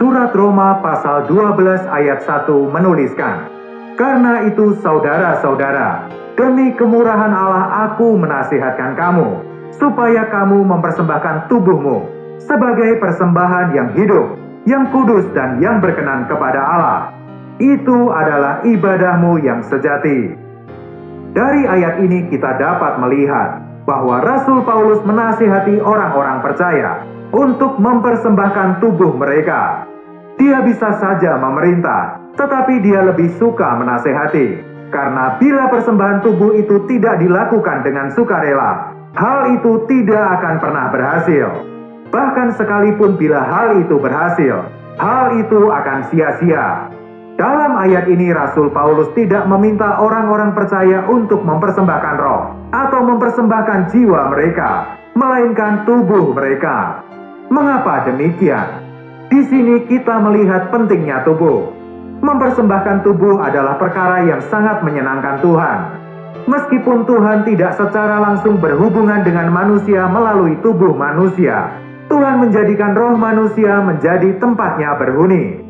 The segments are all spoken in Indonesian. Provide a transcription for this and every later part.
Surat Roma pasal 12 ayat 1 menuliskan, "Karena itu saudara-saudara, demi kemurahan Allah aku menasihatkan kamu, supaya kamu mempersembahkan tubuhmu sebagai persembahan yang hidup, yang kudus dan yang berkenan kepada Allah. Itu adalah ibadahmu yang sejati." Dari ayat ini kita dapat melihat bahwa Rasul Paulus menasihati orang-orang percaya untuk mempersembahkan tubuh mereka. Dia bisa saja memerintah, tetapi dia lebih suka menasehati. Karena bila persembahan tubuh itu tidak dilakukan dengan sukarela, hal itu tidak akan pernah berhasil. Bahkan sekalipun bila hal itu berhasil, hal itu akan sia-sia. Dalam ayat ini Rasul Paulus tidak meminta orang-orang percaya untuk mempersembahkan roh atau mempersembahkan jiwa mereka, melainkan tubuh mereka. Mengapa demikian? Di sini kita melihat pentingnya tubuh. Mempersembahkan tubuh adalah perkara yang sangat menyenangkan Tuhan. Meskipun Tuhan tidak secara langsung berhubungan dengan manusia melalui tubuh manusia, Tuhan menjadikan roh manusia menjadi tempatnya berhuni.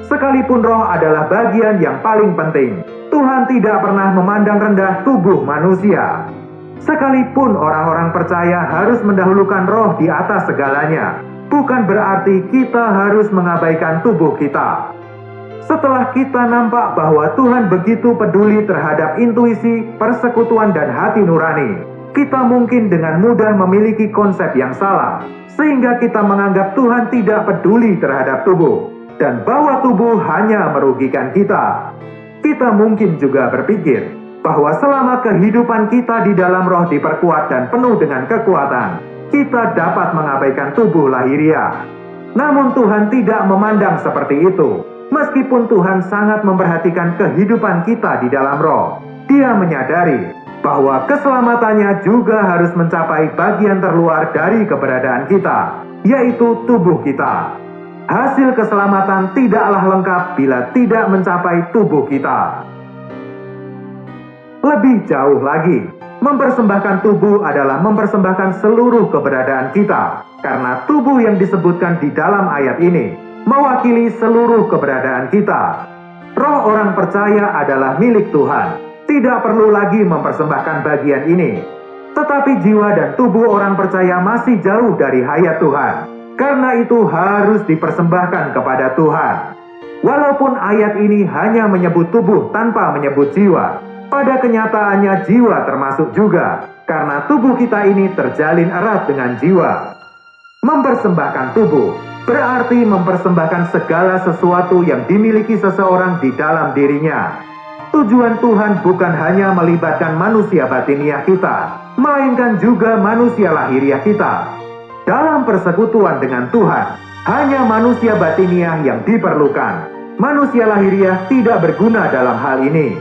Sekalipun roh adalah bagian yang paling penting, Tuhan tidak pernah memandang rendah tubuh manusia. Sekalipun orang-orang percaya harus mendahulukan roh di atas segalanya, bukan berarti kita harus mengabaikan tubuh kita. Setelah kita nampak bahwa Tuhan begitu peduli terhadap intuisi, persekutuan, dan hati nurani, kita mungkin dengan mudah memiliki konsep yang salah, sehingga kita menganggap Tuhan tidak peduli terhadap tubuh, dan bahwa tubuh hanya merugikan kita. Kita mungkin juga berpikir bahwa selama kehidupan kita di dalam roh diperkuat dan penuh dengan kekuatan, kita dapat mengabaikan tubuh lahiriah. Namun Tuhan tidak memandang seperti itu. Meskipun Tuhan sangat memperhatikan kehidupan kita di dalam roh, Dia menyadari bahwa keselamatannya juga harus mencapai bagian terluar dari keberadaan kita, yaitu tubuh kita. Hasil keselamatan tidaklah lengkap bila tidak mencapai tubuh kita. Lebih jauh lagi, mempersembahkan tubuh adalah mempersembahkan seluruh keberadaan kita, karena tubuh yang disebutkan di dalam ayat ini mewakili seluruh keberadaan kita. Roh orang percaya adalah milik Tuhan, tidak perlu lagi mempersembahkan bagian ini. Tetapi jiwa dan tubuh orang percaya masih jauh dari hayat Tuhan, karena itu harus dipersembahkan kepada Tuhan. Walaupun ayat ini hanya menyebut tubuh tanpa menyebut jiwa, pada kenyataannya jiwa termasuk juga, karena tubuh kita ini terjalin erat dengan jiwa. Mempersembahkan tubuh berarti mempersembahkan segala sesuatu yang dimiliki seseorang di dalam dirinya. Tujuan Tuhan bukan hanya melibatkan manusia batiniah kita, melainkan juga manusia lahiriah kita. Dalam persekutuan dengan Tuhan, hanya manusia batiniah yang diperlukan. Manusia lahiriah tidak berguna dalam hal ini.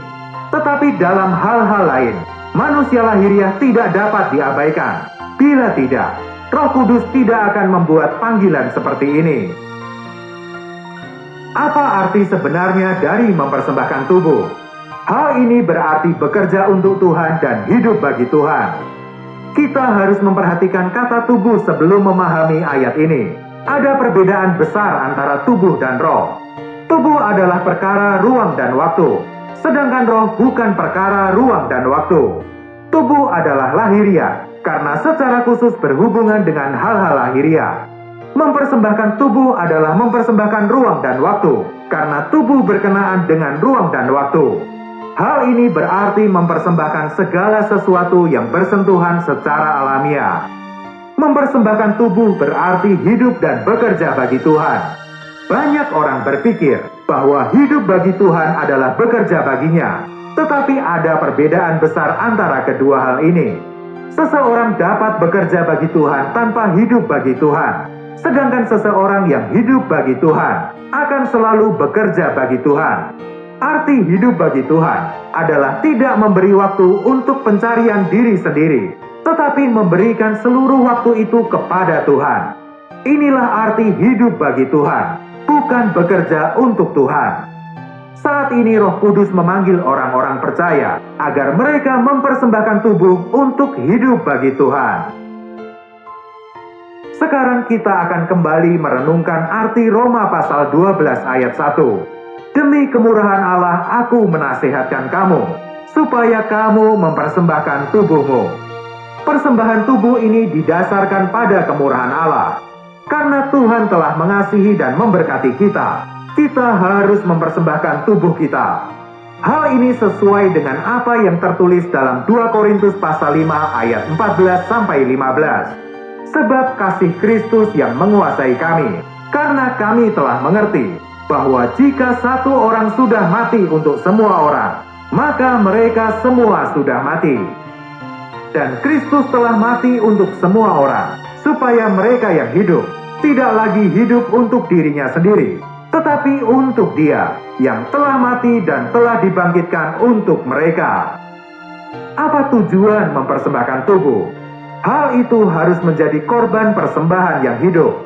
Tetapi dalam hal-hal lain, manusia lahiriah tidak dapat diabaikan. Bila tidak, Roh Kudus tidak akan membuat panggilan seperti ini. Apa arti sebenarnya dari mempersembahkan tubuh? Hal ini berarti bekerja untuk Tuhan dan hidup bagi Tuhan. Kita harus memperhatikan kata tubuh sebelum memahami ayat ini. Ada perbedaan besar antara tubuh dan roh. Tubuh adalah perkara ruang dan waktu, sedangkan roh bukan perkara ruang dan waktu. Tubuh adalah lahiriah, karena secara khusus berhubungan dengan hal-hal lahiriah. Mempersembahkan tubuh adalah mempersembahkan ruang dan waktu, karena tubuh berkenaan dengan ruang dan waktu. Hal ini berarti mempersembahkan segala sesuatu yang bersentuhan secara alamiah. Mempersembahkan tubuh berarti hidup dan bekerja bagi Tuhan. Banyak orang berpikir bahwa hidup bagi Tuhan adalah bekerja baginya, tetapi ada perbedaan besar antara kedua hal ini. Seseorang dapat bekerja bagi Tuhan tanpa hidup bagi Tuhan, sedangkan seseorang yang hidup bagi Tuhan akan selalu bekerja bagi Tuhan. Arti hidup bagi Tuhan adalah tidak memberi waktu untuk pencarian diri sendiri, tetapi memberikan seluruh waktu itu kepada Tuhan. Inilah arti hidup bagi Tuhan, bukan bekerja untuk Tuhan. Saat ini Roh Kudus memanggil orang-orang percaya agar mereka mempersembahkan tubuh untuk hidup bagi Tuhan. Sekarang kita akan kembali merenungkan arti Roma pasal 12 ayat 1. Demi kemurahan Allah aku menasihatkan kamu, supaya kamu mempersembahkan tubuhmu. Persembahan tubuh ini didasarkan pada kemurahan Allah. Karena Tuhan telah mengasihi dan memberkati kita, kita harus mempersembahkan tubuh kita. Hal ini sesuai dengan apa yang tertulis dalam 2 Korintus pasal 5 ayat 14-15. Sebab kasih Kristus yang menguasai kami, karena kami telah mengerti bahwa jika satu orang sudah mati untuk semua orang, maka mereka semua sudah mati. Dan Kristus telah mati untuk semua orang, supaya mereka yang hidup tidak lagi hidup untuk dirinya sendiri, tetapi untuk Dia yang telah mati dan telah dibangkitkan untuk mereka. Apa tujuan mempersembahkan tubuh? Hal itu harus menjadi korban persembahan yang hidup.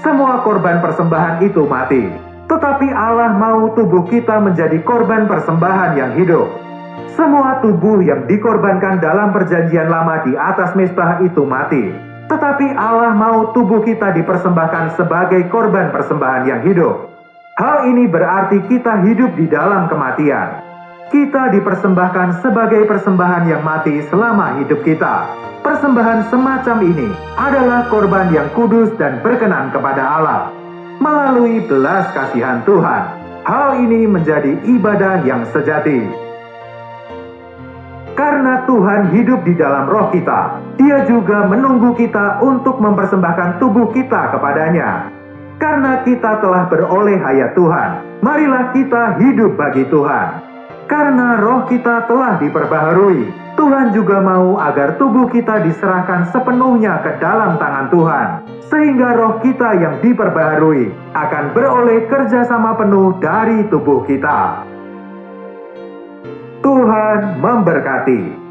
Semua korban persembahan itu mati, tetapi Allah mau tubuh kita menjadi korban persembahan yang hidup. Semua tubuh yang dikorbankan dalam perjanjian lama di atas mezbah itu mati, tetapi Allah mau tubuh kita dipersembahkan sebagai korban persembahan yang hidup. Hal ini berarti kita hidup di dalam kematian. Kita dipersembahkan sebagai persembahan yang mati selama hidup kita. Persembahan semacam ini adalah korban yang kudus dan berkenan kepada Allah. Melalui belas kasihan Tuhan, hal ini menjadi ibadah yang sejati. Karena Tuhan hidup di dalam roh kita, Dia juga menunggu kita untuk mempersembahkan tubuh kita kepadanya. Karena kita telah beroleh hayat Tuhan, marilah kita hidup bagi Tuhan. Karena roh kita telah diperbaharui, Tuhan juga mau agar tubuh kita diserahkan sepenuhnya ke dalam tangan Tuhan, sehingga roh kita yang diperbaharui akan beroleh kerjasama penuh dari tubuh kita. Tuhan memberkati.